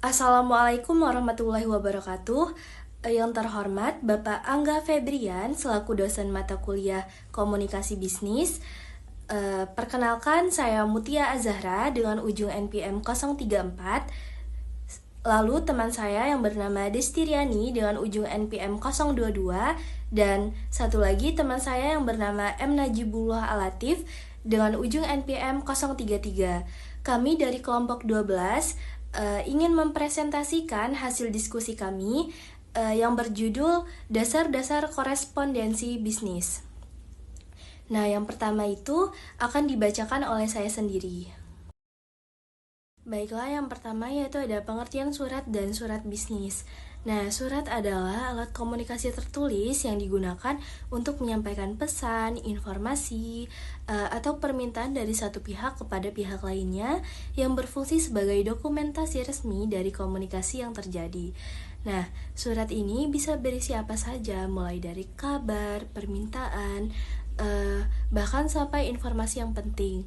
Assalamualaikum warahmatullahi wabarakatuh. Yang terhormat Bapak Angga Febrian selaku dosen mata kuliah Komunikasi Bisnis. Perkenalkan, saya Mutia Azahra dengan ujung NPM 034. Lalu teman saya yang bernama Destiriani dengan ujung NPM 022, dan satu lagi teman saya yang bernama M. Najibullah Alatif dengan ujung NPM 033. Kami dari kelompok 12 ingin mempresentasikan hasil diskusi kami yang berjudul Dasar-dasar Korespondensi Bisnis. Nah, yang pertama itu akan dibacakan oleh saya sendiri. Baiklah, yang pertama yaitu ada pengertian surat dan surat bisnis. Nah, surat adalah alat komunikasi tertulis yang digunakan untuk menyampaikan pesan, informasi, atau permintaan dari satu pihak kepada pihak lainnya yang berfungsi sebagai dokumentasi resmi dari komunikasi yang terjadi. Nah, surat ini bisa berisi apa saja, mulai dari kabar, permintaan, bahkan sampai informasi yang penting.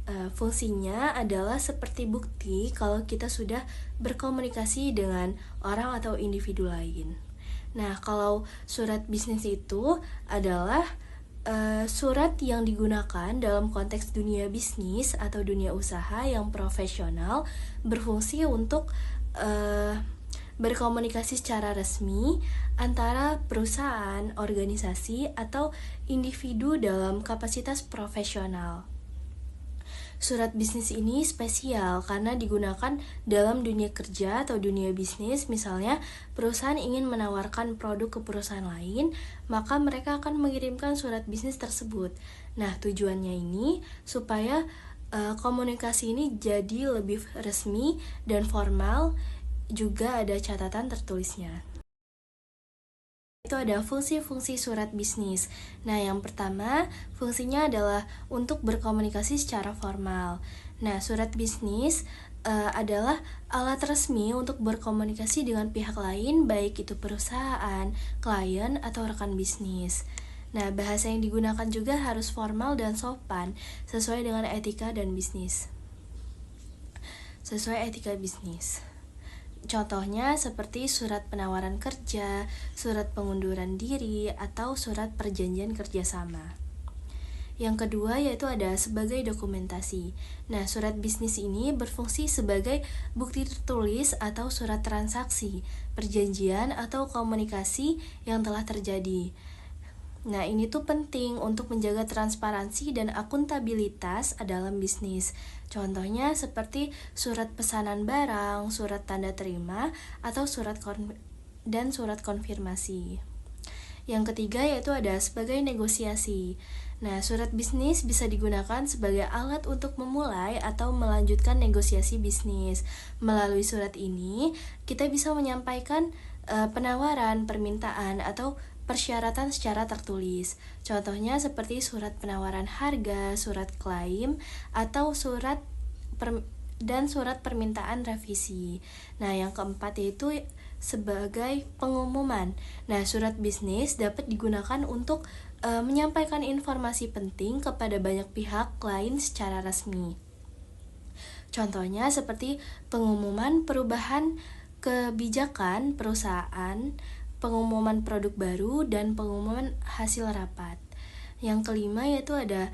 Fungsinya adalah seperti bukti kalau kita sudah berkomunikasi dengan orang atau individu lain. Nah, kalau surat bisnis itu adalah surat yang digunakan dalam konteks dunia bisnis atau dunia usaha yang profesional, berfungsi untuk berkomunikasi secara resmi antara perusahaan, organisasi, atau individu dalam kapasitas profesional. Surat bisnis ini spesial karena digunakan dalam dunia kerja atau dunia bisnis. Misalnya, perusahaan ingin menawarkan produk ke perusahaan lain, maka mereka akan mengirimkan surat bisnis tersebut. Nah, tujuannya ini supaya komunikasi ini jadi lebih resmi dan formal, juga ada catatan tertulisnya. Itu ada fungsi-fungsi surat bisnis. Nah, yang pertama, fungsinya adalah untuk berkomunikasi secara formal. Nah, surat bisnis adalah alat resmi untuk berkomunikasi dengan pihak lain, baik itu perusahaan, klien, atau rekan bisnis. Nah, bahasa yang digunakan juga harus formal dan sopan, sesuai dengan etika dan bisnis. Sesuai etika bisnis. Contohnya seperti surat penawaran kerja, surat pengunduran diri, atau surat perjanjian kerjasama. Yang kedua yaitu ada sebagai dokumentasi. Nah, surat bisnis ini berfungsi sebagai bukti tertulis atau surat transaksi, perjanjian, atau komunikasi yang telah terjadi. Nah, ini tuh penting untuk menjaga transparansi dan akuntabilitas dalam bisnis. Contohnya seperti surat pesanan barang, surat tanda terima, atau surat konfirmasi. Yang ketiga yaitu ada sebagai negosiasi. Nah, surat bisnis bisa digunakan sebagai alat untuk memulai atau melanjutkan negosiasi bisnis. Melalui surat ini, kita bisa menyampaikan penawaran, permintaan, atau persyaratan secara tertulis. Contohnya seperti surat penawaran harga, surat klaim, atau surat permintaan revisi. Nah, yang keempat yaitu sebagai pengumuman. Nah, surat bisnis dapat digunakan untuk menyampaikan informasi penting kepada banyak pihak lain secara resmi. Contohnya seperti pengumuman perubahan kebijakan perusahaan, pengumuman produk baru, dan pengumuman hasil rapat. Yang kelima yaitu ada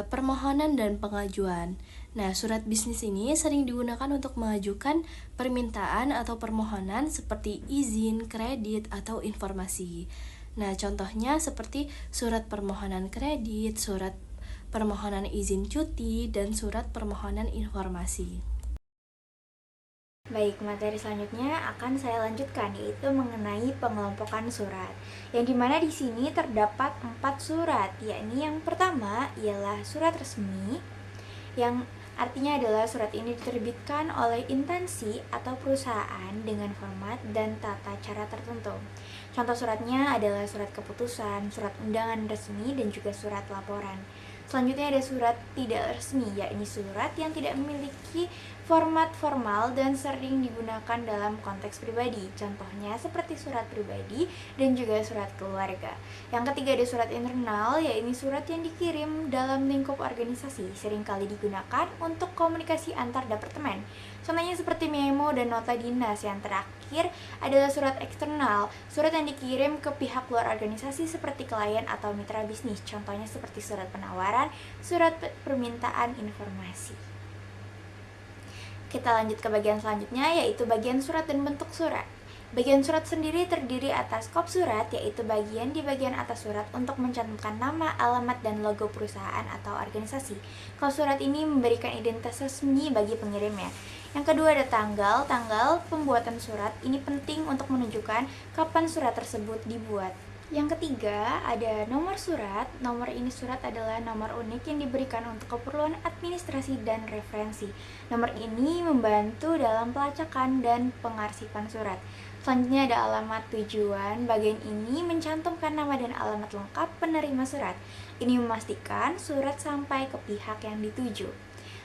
permohonan dan pengajuan. Nah, surat bisnis ini sering digunakan untuk mengajukan permintaan atau permohonan seperti izin, kredit, atau informasi. Nah, contohnya seperti surat permohonan kredit, surat permohonan izin cuti, dan surat permohonan informasi. Baik, materi selanjutnya akan saya lanjutkan, yaitu mengenai pengelompokan surat. Yang dimana di sini terdapat 4 surat, yakni yang pertama ialah surat resmi, yang artinya adalah surat ini diterbitkan oleh instansi atau perusahaan dengan format dan tata cara tertentu. Contoh suratnya adalah surat keputusan, surat undangan resmi, dan juga surat laporan. Selanjutnya ada surat tidak resmi, yakni surat yang tidak memiliki format formal dan sering digunakan dalam konteks pribadi. Contohnya seperti surat pribadi dan juga surat keluarga. Yang ketiga ada surat internal, yaitu surat yang dikirim dalam lingkup organisasi, seringkali digunakan untuk komunikasi antar departemen. Contohnya seperti memo dan nota dinas. Yang terakhir adalah surat eksternal, surat yang dikirim ke pihak luar organisasi seperti klien atau mitra bisnis. Contohnya seperti surat penawaran, surat permintaan informasi. Kita lanjut ke bagian selanjutnya, yaitu bagian surat dan bentuk surat. Bagian surat sendiri terdiri atas kop surat, yaitu bagian di bagian atas surat untuk mencantumkan nama, alamat, dan logo perusahaan atau organisasi. Kop surat ini memberikan identitas resmi bagi pengirimnya. Yang kedua ada tanggal pembuatan surat. Ini penting untuk menunjukkan kapan surat tersebut dibuat. Yang ketiga ada nomor surat. Nomor ini surat adalah nomor unik yang diberikan untuk keperluan administrasi dan referensi. Nomor ini membantu dalam pelacakan dan pengarsipan surat. Selanjutnya ada alamat tujuan. Bagian ini mencantumkan nama dan alamat lengkap penerima surat. Ini memastikan surat sampai ke pihak yang dituju.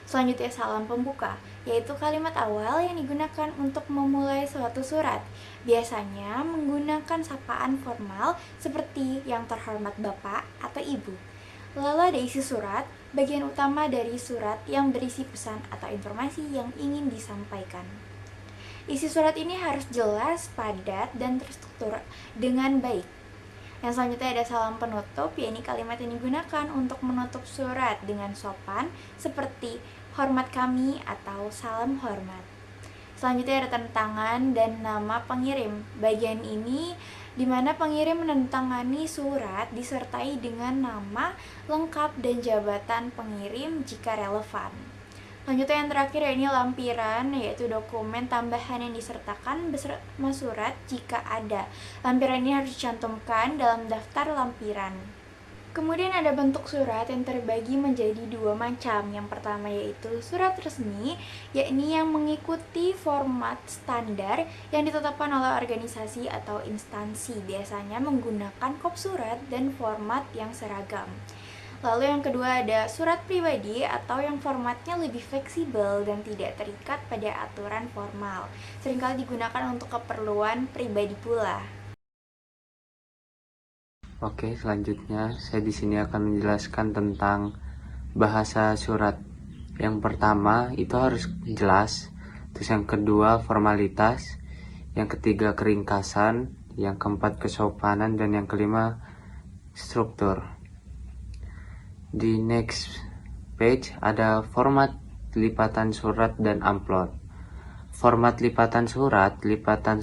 Selanjutnya salam pembuka, yaitu kalimat awal yang digunakan untuk memulai suatu surat. Biasanya menggunakan sapaan formal seperti yang terhormat Bapak atau Ibu. Lalu ada isi surat, bagian utama dari surat yang berisi pesan atau informasi yang ingin disampaikan. Isi surat ini harus jelas, padat, dan terstruktur dengan baik. Yang selanjutnya ada salam penutup, yaitu kalimat yang digunakan untuk menutup surat dengan sopan seperti hormat kami atau salam hormat. Selanjutnya ada tanda tangan dan nama pengirim. Bagian ini di mana pengirim menandatangani surat disertai dengan nama lengkap dan jabatan pengirim jika relevan. Selanjutnya yang terakhir ini lampiran, yaitu dokumen tambahan yang disertakan bersama surat jika ada. Lampiran ini harus dicantumkan dalam daftar lampiran. Kemudian ada bentuk surat yang terbagi menjadi dua macam. Yang pertama yaitu surat resmi, yakni yang mengikuti format standar yang ditetapkan oleh organisasi atau instansi, biasanya menggunakan kop surat dan format yang seragam. Lalu yang kedua ada surat pribadi atau yang formatnya lebih fleksibel dan tidak terikat pada aturan formal. Seringkali digunakan untuk keperluan pribadi pula. Oke, selanjutnya saya di sini akan menjelaskan tentang bahasa surat. Yang pertama itu harus jelas, terus yang kedua formalitas, yang ketiga keringkasan, yang keempat kesopanan, dan yang kelima struktur. Di next page ada format lipatan surat dan amplop. Format lipatan surat, lipatan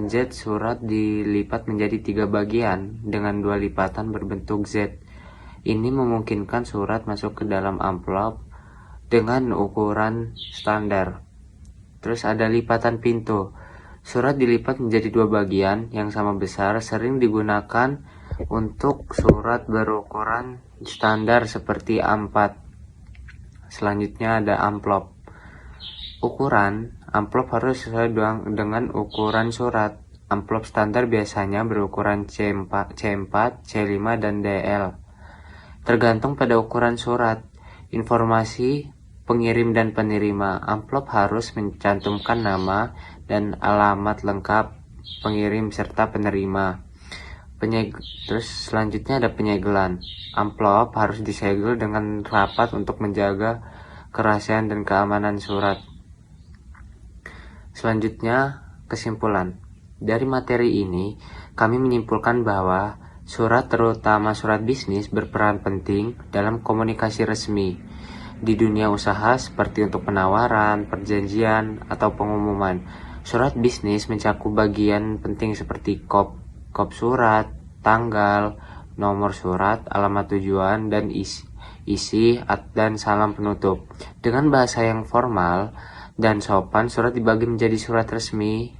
Z surat dilipat menjadi 3 bagian dengan 2 lipatan berbentuk Z. Ini memungkinkan surat masuk ke dalam amplop dengan ukuran standar. Terus ada lipatan pintu. Surat dilipat menjadi 2 bagian yang sama besar, sering digunakan untuk surat berukuran standar seperti A4. Selanjutnya ada amplop. Ukuran amplop harus sesuai dengan ukuran surat. Amplop standar biasanya berukuran C4, C5, dan DL. Tergantung pada ukuran surat, informasi pengirim dan penerima. Amplop harus mencantumkan nama dan alamat lengkap pengirim serta penerima. Terus selanjutnya ada penyegelan. Amplop harus disegel dengan rapat untuk menjaga kerahasiaan dan keamanan surat. Selanjutnya, kesimpulan. Dari materi ini, kami menyimpulkan bahwa surat, terutama surat bisnis, berperan penting dalam komunikasi resmi di dunia usaha seperti untuk penawaran, perjanjian, atau pengumuman. Surat bisnis mencakup bagian penting seperti kop surat, tanggal, nomor surat, alamat tujuan, dan isi dan salam penutup. Dengan bahasa yang formal dan sopan, surat dibagi menjadi surat resmi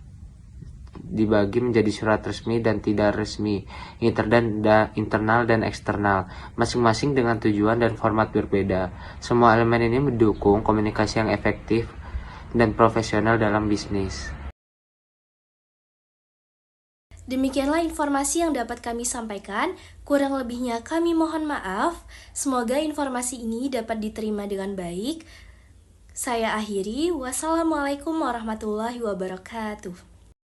dan tidak resmi, internal dan eksternal, masing-masing dengan tujuan dan format berbeda. Semua elemen ini mendukung komunikasi yang efektif dan profesional dalam bisnis. Demikianlah informasi yang dapat kami sampaikan. Kurang lebihnya kami mohon maaf. Semoga informasi ini dapat diterima dengan baik. Saya akhiri, wassalamualaikum warahmatullahi wabarakatuh.